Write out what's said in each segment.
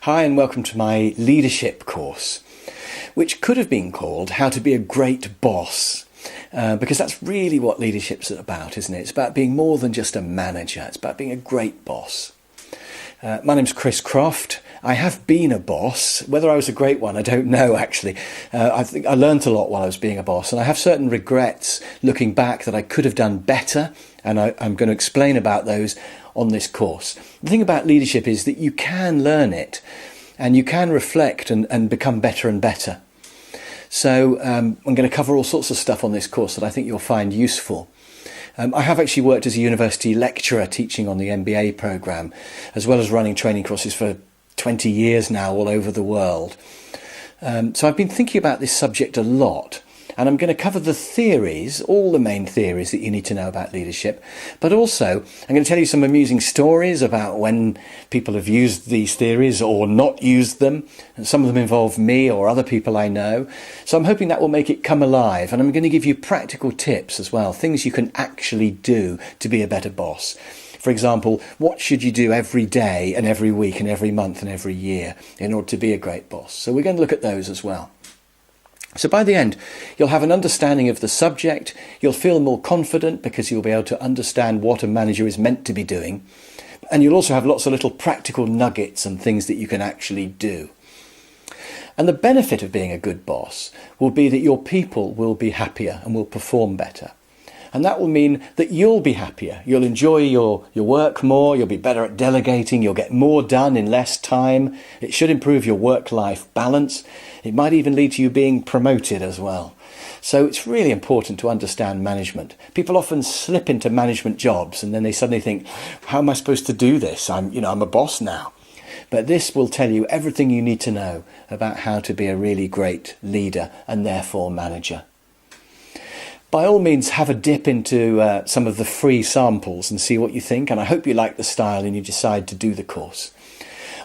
Hi and welcome to my leadership course, which could have been called How to Be a Great Boss, because that's really what leadership's about, isn't it? It's about being more than just a manager, it's about being a great boss. My name's Chris Croft. I have been a boss. Whether I was a great one, I don't know actually. I think I learnt a lot while I was being a boss, and I have certain regrets looking back that I could have done better, and I'm going to explain about those on this course. The thing about leadership is that you can learn it, and you can reflect and become better and better. So I'm going to cover all sorts of stuff on this course that I think you'll find useful. I have actually worked as a university lecturer teaching on the MBA programme, as well as running training courses for 20 years now all over the world. So I've been thinking about this subject a lot, and I'm going to cover the theories, all the main theories that you need to know about leadership, but also I'm going to tell you some amusing stories about when people have used these theories or not used them, and some of them involve me or other people I know. So I'm hoping that will make it come alive, and I'm going to give you practical tips as well, things you can actually do to be a better boss. For example, what should you do every day and every week and every month and every year in order to be a great boss? So we're going to look at those as well. So by the end, you'll have an understanding of the subject, you'll feel more confident because you'll be able to understand what a manager is meant to be doing, and you'll also have lots of little practical nuggets and things that you can actually do. And the benefit of being a good boss will be that your people will be happier and will perform better. And that will mean that you'll be happier, you'll enjoy your work more, you'll be better at delegating, you'll get more done in less time. It should improve your work-life balance. It might even lead to you being promoted as well. So it's really important to understand management. People often slip into management jobs and then they suddenly think, how am I supposed to do this? I'm a boss now. But this will tell you everything you need to know about how to be a really great leader and therefore manager. By all means, have a dip into some of the free samples and see what you think, and I hope you like the style and you decide to do the course.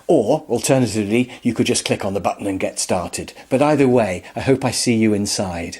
Or, alternatively, you could just click on the button and get started. But either way, I hope I see you inside.